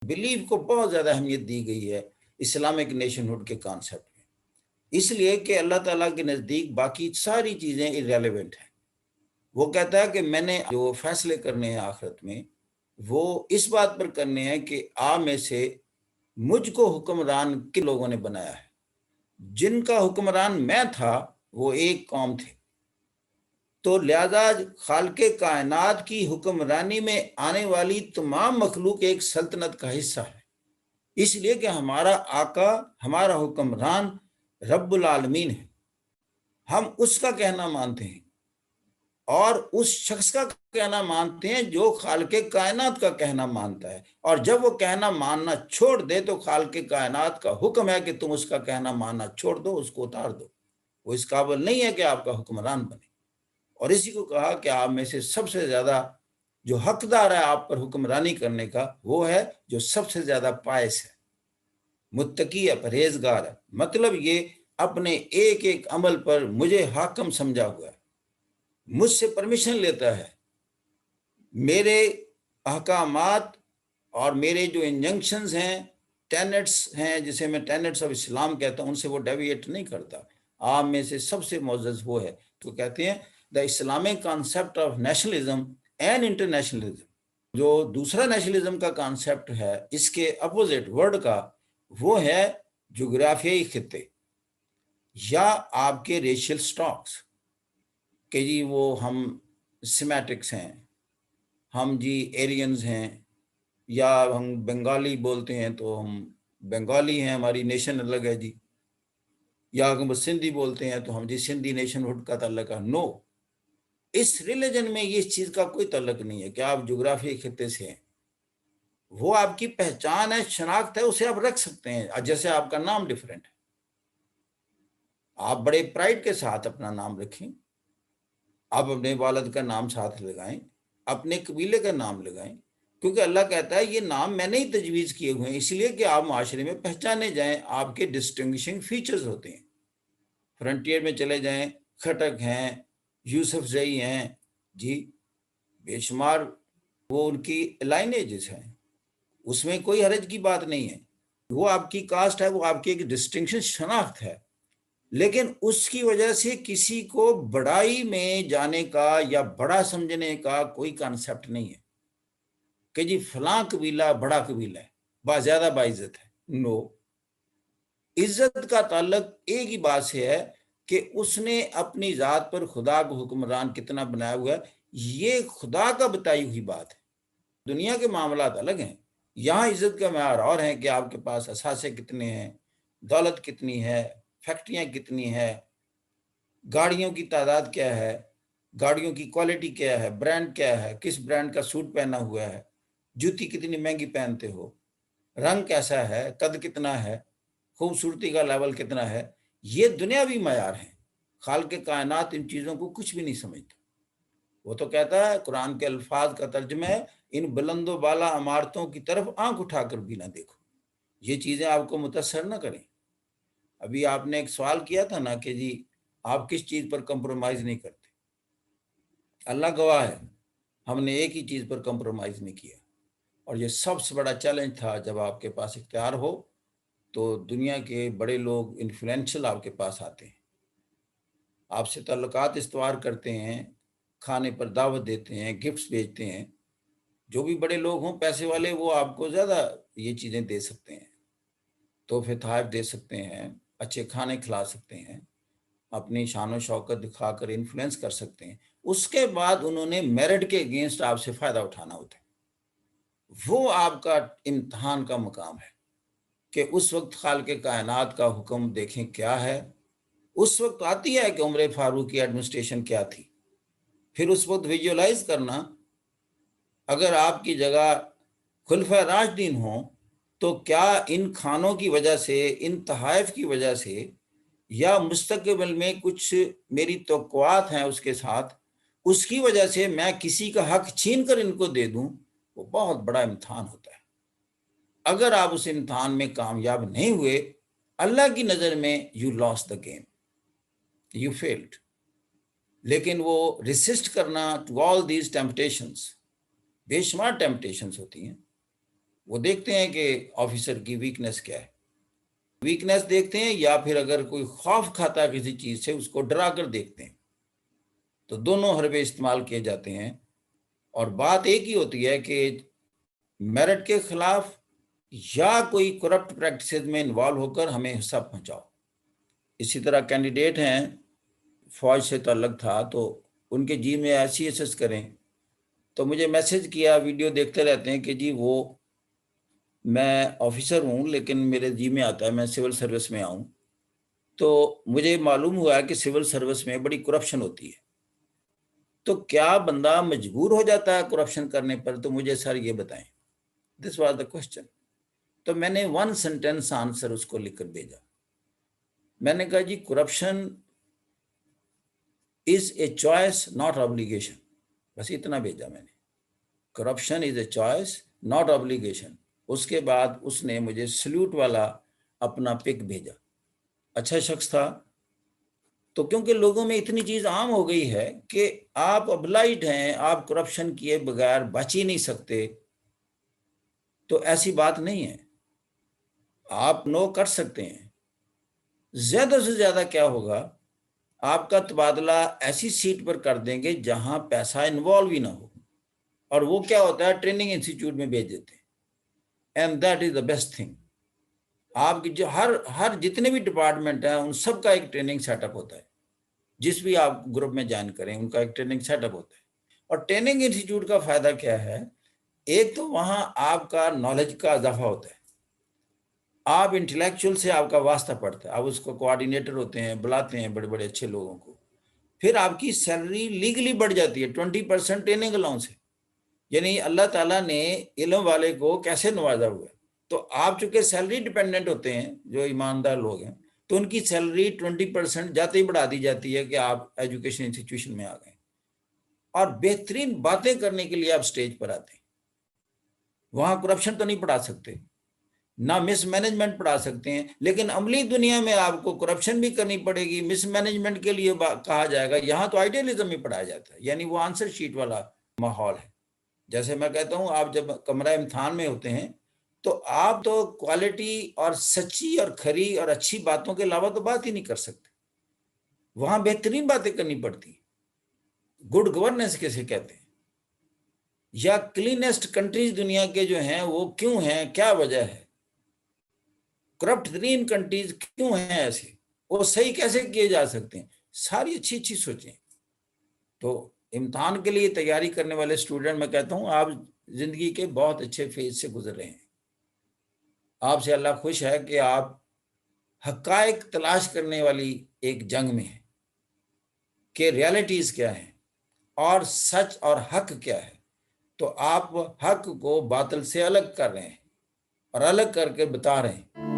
Belief کو بہت زیادہ اہمیت دی گئی ہے اسلامک نیشن ہوڈ کے کانسیپٹ میں، اس لیے کہ اللہ تعالیٰ کے نزدیک باقی ساری چیزیں irrelevant ہیں۔ وہ کہتا ہے کہ میں نے جو فیصلے کرنے ہیں آخرت میں وہ اس بات پر کرنے ہیں کہ آپ میں سے مجھ کو حکمران کن لوگوں نے بنایا ہے۔ جن کا حکمران میں تھا وہ ایک قوم تھے، تو لہذا خالق کائنات کی حکمرانی میں آنے والی تمام مخلوق ایک سلطنت کا حصہ ہے، اس لیے کہ ہمارا آقا، ہمارا حکمران رب العالمین ہے، ہم اس کا کہنا مانتے ہیں اور اس شخص کا کہنا مانتے ہیں جو خالق کائنات کا کہنا مانتا ہے، اور جب وہ کہنا ماننا چھوڑ دے تو خالق کائنات کا حکم ہے کہ تم اس کا کہنا ماننا چھوڑ دو، اس کو اتار دو، وہ اس قابل نہیں ہے کہ آپ کا حکمران بنے۔ اور اسی کو کہا کہ آپ میں سے سب سے زیادہ جو حقدار ہے آپ پر حکمرانی کرنے کا وہ ہے جو سب سے زیادہ پائس ہے، متقی ہے، پرہیزگار ہے، مطلب یہ اپنے ایک ایک عمل پر مجھے حاکم سمجھا ہوا ہے، مجھ سے پرمیشن لیتا ہے، میرے احکامات اور میرے جو انجنکشنز ہیں، ٹینٹس ہیں جسے میں ٹینٹس آف اسلام کہتا ہوں، ان سے وہ ڈیویٹ نہیں کرتا۔ آپ میں سے سب سے معزز وہ ہے، تو کہتے ہیں the Islamic concept of nationalism and internationalism, جو دوسرا نیشنلزم کا کانسیپٹ ہے اس کے اپوزٹ ورڈ کا، وہ ہے جغرافیائی خطے یا آپ کے ریشل سٹاکس، کہ جی وہ ہم سیمیٹکس ہیں، ہم جی ایرینز ہیں، یا ہم بنگالی بولتے ہیں تو ہم بنگالی ہیں، ہماری نیشن الگ ہے جی، یا ہم سندھی بولتے ہیں تو ہم جی سندھی نیشن ہوڈ کا تعلق ہے۔ نو، اس ریلیجن میں یہ چیز کا کوئی تعلق نہیں ہے کہ آپ جغرافیائی خطے سے ہیں، وہ آپ کی پہچان ہے، شناخت ہے، اسے آپ رکھ سکتے ہیں، جیسے آپ کا نام ڈیفرنٹ ہے، آپ بڑے پرائڈ کے ساتھ اپنا نام رکھیں، آپ اپنے والد کا نام ساتھ لگائیں، اپنے قبیلے کا نام لگائیں، کیونکہ اللہ کہتا ہے یہ نام میں نے ہی تجویز کیے ہوئے ہیں اس لیے کہ آپ معاشرے میں پہچانے جائیں، آپ کے ڈسٹنگشنگ فیچرز ہوتے ہیں۔ فرنٹیئر میں چلے جائیں، کھٹک ہیں، یوسف زئی ہیں، جی بے شمار وہ ان کی لائنیجز ہیں، اس میں کوئی حرج کی بات نہیں ہے، وہ آپ کی کاسٹ ہے، وہ آپ کی ایک ڈسٹنکشن شناخت ہے، لیکن اس کی وجہ سے کسی کو بڑائی میں جانے کا یا بڑا سمجھنے کا کوئی کانسیپٹ نہیں ہے کہ جی فلاں قبیلہ بڑا قبیلہ ہے، زیادہ باعزت ہے۔ نو، عزت کا تعلق ایک ہی بات سے ہے کہ اس نے اپنی ذات پر خدا کو حکمران کتنا بنایا ہوا ہے، یہ خدا کا بتائی ہوئی بات ہے۔ دنیا کے معاملات الگ ہیں، یہاں عزت کا معیار اور ہے کہ آپ کے پاس اثاثے کتنے ہیں، دولت کتنی ہے، فیکٹریاں کتنی ہیں، گاڑیوں کی تعداد کیا ہے، گاڑیوں کی کوالٹی کیا ہے، برانڈ کیا ہے، کس برانڈ کا سوٹ پہنا ہوا ہے، جوتی کتنی مہنگی پہنتے ہو، رنگ کیسا ہے، قد کتنا ہے، خوبصورتی کا لیول کتنا ہے، یہ دنیاوی معیار ہیں۔ خالق کائنات ان چیزوں کو کچھ بھی نہیں سمجھتا، وہ تو کہتا ہے، قرآن کے الفاظ کا ترجمہ ہے، ان بلند و بالا عمارتوں کی طرف آنکھ اٹھا کر بھی نہ دیکھو، یہ چیزیں آپ کو متاثر نہ کریں۔ ابھی آپ نے ایک سوال کیا تھا نا کہ جی آپ کس چیز پر کمپرومائز نہیں کرتے، اللہ گواہ ہے ہم نے ایک ہی چیز پر کمپرومائز نہیں کیا، اور یہ سب سے بڑا چیلنج تھا۔ جب آپ کے پاس اختیار ہو تو دنیا کے بڑے لوگ انفلوئنشل آپ کے پاس آتے ہیں، آپ سے تعلقات استوار کرتے ہیں، کھانے پر دعوت دیتے ہیں، گفٹس بھیجتے ہیں، جو بھی بڑے لوگ ہوں پیسے والے وہ آپ کو زیادہ یہ چیزیں دے سکتے ہیں، تحفے تحائف دے سکتے ہیں، اچھے کھانے کھلا سکتے ہیں، اپنی شان و شوکت دکھا کر انفلوئنس کر سکتے ہیں، اس کے بعد انہوں نے میرٹ کے اگینسٹ آپ سے فائدہ اٹھانا ہوتا ہے۔ وہ آپ کا امتحان کا مقام ہے کہ اس وقت خالق کائنات کا حکم دیکھیں کیا ہے۔ اس وقت آتی ہے کہ عمر فاروق کی ایڈمنسٹریشن کیا تھی، پھر اس وقت ویژولائز کرنا، اگر آپ کی جگہ خلفۂ راشدین ہوں تو کیا ان کھانوں کی وجہ سے، ان تحائف کی وجہ سے، یا مستقبل میں کچھ میری توقعات ہیں اس کے ساتھ، اس کی وجہ سے میں کسی کا حق چھین کر ان کو دے دوں، وہ بہت بڑا امتحان ہوتا ہے۔ اگر آپ اس امتحان میں کامیاب نہیں ہوئے، اللہ کی نظر میں you lost the game, you failed. لیکن وہ ریسسٹ کرنا ٹو آل دیز ٹیمپٹیشنز، بے شمار ٹیمپٹیشنز ہوتی ہیں، وہ دیکھتے ہیں کہ آفیسر کی ویکنس کیا ہے، ویکنس دیکھتے ہیں، یا پھر اگر کوئی خوف کھاتا ہے کسی چیز سے اس کو ڈرا کر دیکھتے ہیں۔ تو دونوں حربے استعمال کیے جاتے ہیں، اور بات ایک ہی ہوتی ہے کہ میرٹ کے خلاف یا کوئی کرپٹ پریکٹسز میں انوالو ہو کر ہمیں حصہ پہنچاؤ۔ اسی طرح کینڈیڈیٹ ہیں، فوج سے تعلق تھا تو ان کے جی میں ICSS کریں، تو مجھے میسج کیا، ویڈیو دیکھتے رہتے ہیں کہ جی وہ میں آفیسر ہوں لیکن میرے جی میں آتا ہے میں سول سروس میں آؤں۔ تو مجھے معلوم ہوا کہ سول سروس میں بڑی کرپشن ہوتی ہے، تو کیا بندہ مجبور ہو جاتا ہے کرپشن کرنے پر؟ تو مجھے سر یہ بتائیں، دس واز دا کوشچن۔ تو میں نے 1 سینٹینس آنسر اس کو لکھ کر بھیجا، میں نے کہا جی corruption is a choice not obligation، بس اتنا بھیجا میں نے، corruption is a choice not obligation۔ اس کے بعد اس نے مجھے سلیوٹ والا اپنا پک بھیجا، اچھا شخص تھا۔ تو کیونکہ لوگوں میں اتنی چیز عام ہو گئی ہے کہ آپ ابلائڈ ہیں، آپ کرپشن کیے بغیر بچ ہی نہیں سکتے، تو ایسی بات نہیں ہے، آپ نو کر سکتے ہیں۔ زیادہ سے زیادہ کیا ہوگا، آپ کا تبادلہ ایسی سیٹ پر کر دیں گے جہاں پیسہ انوالو ہی نہ ہو، اور وہ کیا ہوتا ہے، ٹریننگ انسٹیٹیوٹ میں بھیج دیتے ہیں، and that is the best thing. آپ کی جو ہر جتنے بھی ڈپارٹمنٹ ہیں ان سب کا ایک ٹریننگ سیٹ اپ ہوتا ہے، جس بھی آپ گروپ میں جوائن کریں ان کا ایک ٹریننگ سیٹ اپ ہوتا ہے۔ اور ٹریننگ انسٹیٹیوٹ کا فائدہ کیا ہے، ایک تو وہاں آپ کا نالج کا اضافہ ہوتا ہے، آپ انٹلیکچوئل سے آپ کا واسطہ پڑتا ہے، آپ اس کو کوآرڈینیٹر ہوتے ہیں، بلاتے ہیں بڑے بڑے اچھے لوگوں کو، پھر آپ کی سیلری لیگلی بڑھ جاتی ہے، 20% ٹریننگ الاؤنس ہے، یعنی اللہ تعالیٰ نے علم والے کو کیسے نوازا ہوا ہے۔ تو آپ چونکہ سیلری ڈیپینڈنٹ ہوتے ہیں، جو ایماندار لوگ ہیں، تو ان کی سیلری 20% جاتے ہی بڑھا دی جاتی ہے کہ آپ ایجوکیشن انسٹیٹیوشن میں آ گئے، اور بہترین باتیں کرنے کے لیے آپ سٹیج پر آتے ہیں۔ وہاں کرپشن تو نہیں پڑھا سکتے، نہ مس مینجمنٹ پڑھا سکتے ہیں، لیکن عملی دنیا میں آپ کو کرپشن بھی کرنی پڑے گی، مس مینجمنٹ کے لیے کہا جائے گا۔ یہاں تو آئیڈیالزم میں پڑھایا جاتا ہے، یعنی وہ آنسر شیٹ والا ماحول ہے۔ جیسے میں کہتا ہوں، آپ جب کمرہ امتحان میں ہوتے ہیں تو آپ تو کوالٹی اور سچی اور کھری اور اچھی باتوں کے علاوہ تو بات ہی نہیں کر سکتے، وہاں بہترین باتیں کرنی پڑتی ہیں۔ گڈ گورننس کیسے کہتے ہیں، یا کلینسٹ کنٹریز دنیا کے جو ہیں وہ کیوں ہیں، کیا وجہ ہے، کرپٹ ترین کنٹریز کیوں ہیں ایسے، وہ صحیح کیسے کیے جا سکتے ہیں، ساری اچھی اچھی سوچیں۔ تو امتحان کے لیے تیاری کرنے والے اسٹوڈنٹ، میں کہتا ہوں آپ زندگی کے بہت اچھے فیز سے گزر رہے ہیں، آپ سے اللہ خوش ہے کہ آپ حقائق تلاش کرنے والی ایک جنگ میں ہیں کہ ریالٹیز کیا ہیں اور سچ اور حق کیا ہے۔ تو آپ حق کو باطل سے الگ کر رہے ہیں اور الگ کر کے بتا رہے ہیں۔